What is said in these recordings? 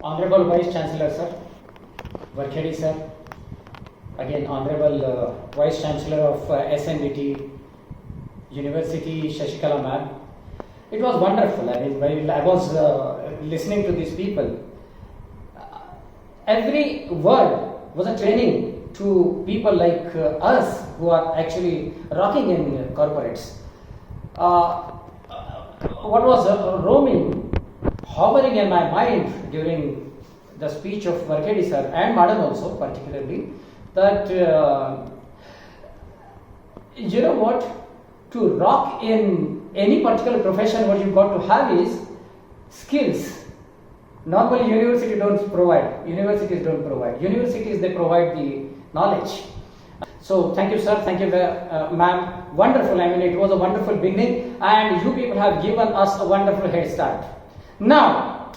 Honorable Vice Chancellor Sir, Varkhedi Sir, again Honorable Vice Chancellor of SNVT University, Shashikala Ma'am. It was wonderful. I mean, while I was listening to these people, every word was a training to people like us who are actually rocking in corporates. What was hovering in my mind during the speech of Varkhedi sir and Madam also particularly, that you know what, to rock in any particular profession, what you've got to have is skills. Normally universities don't provide. Universities, they provide the knowledge. So thank you sir, thank you ma'am, wonderful. I mean, it was a wonderful beginning and you people have given us a wonderful head start. Now,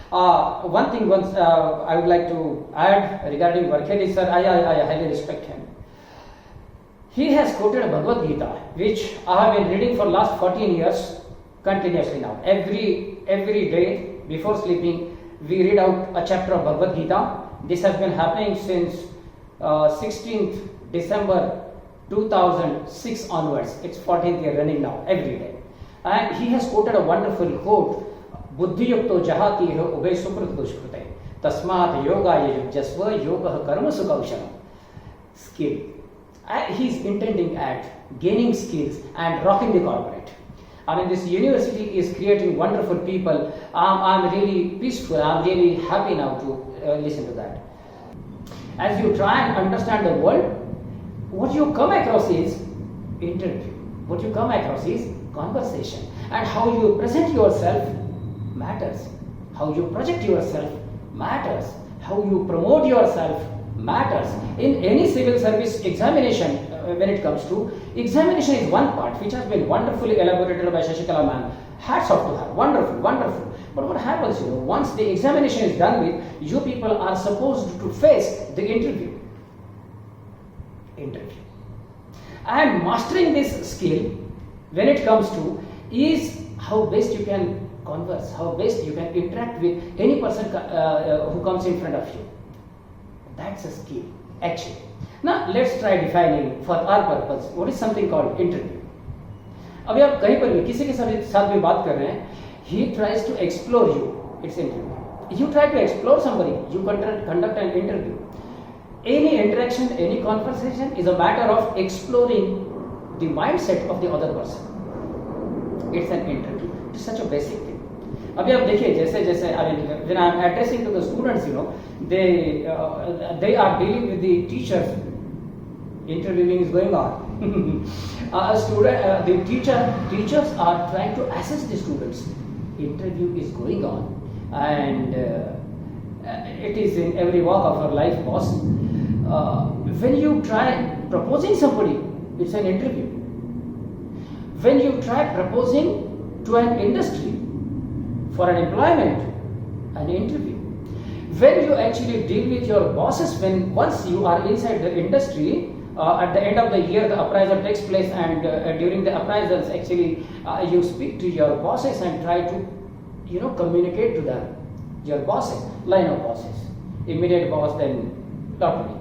one thing I would like to add regarding Varkhedi sir, I highly respect him. He has quoted Bhagavad Gita, which I have been reading for last 14 years continuously now. Every day before sleeping, we read out a chapter of Bhagavad Gita. This has been happening since 16th December 2006 onwards. It's 14th year running now, every day. And he has quoted a wonderful quote, Buddhi yukto jahati ho ubhay suprat dushkrute tasmat yoga yajasva yoga karma sukausham. Skill. He's intending at gaining skills and rocking the corporate. I mean, this university is creating wonderful people. I'm really peaceful. I'm really happy now to listen to that. As you try and understand the world, what you come across is interview. What you come across is conversation. And how you present yourself matters. How you project yourself matters. How you promote yourself matters. In any civil service examination, when it comes to examination is one part which has been wonderfully elaborated by Shashikala ma'am. Hats off to her. Wonderful, wonderful. But what happens, once the examination is done with, you people are supposed to face the interview. And mastering this skill, when it comes to, is how best you can converse, how best you can interact with any person who comes in front of you. That's a skill, actually. Now, let's try defining for our purpose what is something called interview. अभी आप कहीं पर भी किसी के साथ भी बात कर रहे हैं, he tries to explore you, it's interview. You try to explore somebody, you conduct an interview. Any interaction, any conversation is a matter of exploring the mindset of the other person. It's an interview. It's such a basic thing. अभी आप देखिए जैसे I mean, when I am addressing to the students, they are dealing with the teachers. Interviewing is going on. The teachers are trying to assess the students. Interview is going on, and it is in every walk of our life, boss. When you try proposing somebody, it's an interview. When you try proposing to an industry for an employment, an interview. When you actually deal with your bosses, once you are inside the industry, at the end of the year the appraisal takes place, and during the appraisals actually you speak to your bosses and try to communicate to them, your bosses, line of bosses, immediate boss, then lottery.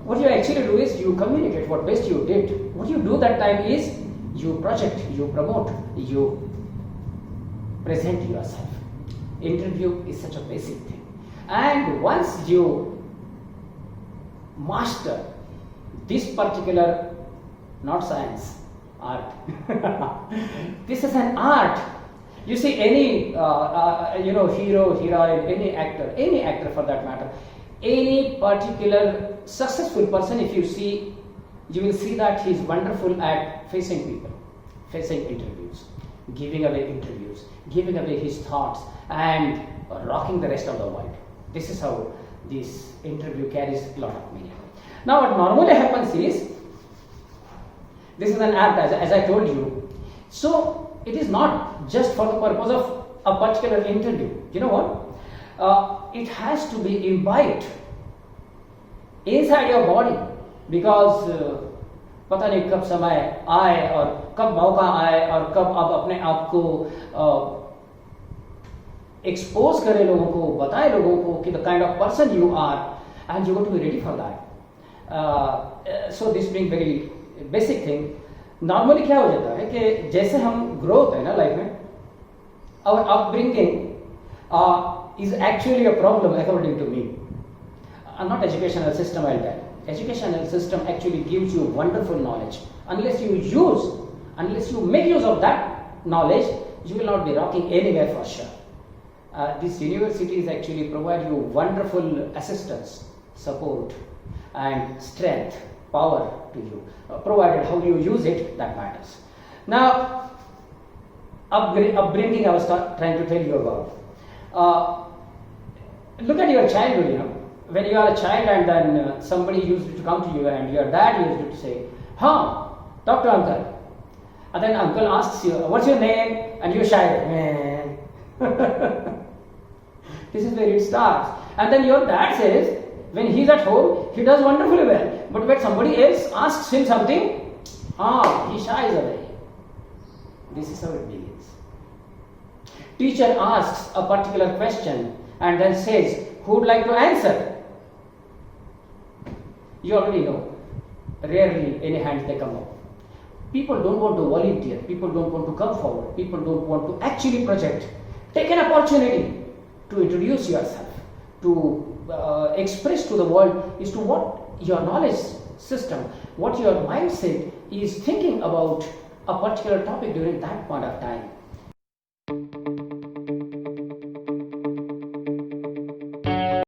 What you actually do is you communicate what best you did. What you do that time is you project, you promote, you present yourself. Interview is such a basic thing. And once you master this particular, not science, art. This is an art. You see any hero, heroine, any actor for that matter, any particular successful person, if you see, you will see that he is wonderful at facing people, facing interviews, giving away his thoughts, and rocking the rest of the world. This is how this interview carries a lot of meaning. Now what normally happens is, this is an app as I told you. So it is not just for the purpose of a particular interview. You know what? It has to be imbibed inside your body, because पता नहीं कब समय आए और कब मौका आए और कब आप अपने आप को एक्सपोज करें लोगों को, बताएं लोगों को कि the kind of person you are and you got to be ready for that. So this being very basic thing. Normally क्या हो जाता है कि जैसे हम ग्रो होते हैं ना लाइफ में, our upbringing is actually a problem according to me. Not educational system, I'll tell. Educational system actually gives you wonderful knowledge. Unless you make use of that knowledge, you will not be rocking anywhere for sure. These universities actually provide you wonderful assistance, support, and strength, power to you. Provided how you use it, that matters. Now, upbringing I was trying to tell you about. Look at your childhood, you know. When you are a child and then somebody used to come to you and your dad used to say, talk to uncle. And then uncle asks you, what's your name? And you shy. This is where it starts. And then your dad says, when he's at home, he does wonderfully well. But when somebody else asks him something, he shies away. This is how it begins. Teacher asks a particular question and then says, who would like to answer? You already know. Rarely any hands they come up. People don't want to volunteer. People don't want to come forward. People don't want to actually project. Take an opportunity to introduce yourself, to express to the world as to what your knowledge system, what your mindset is thinking about a particular topic during that point of time.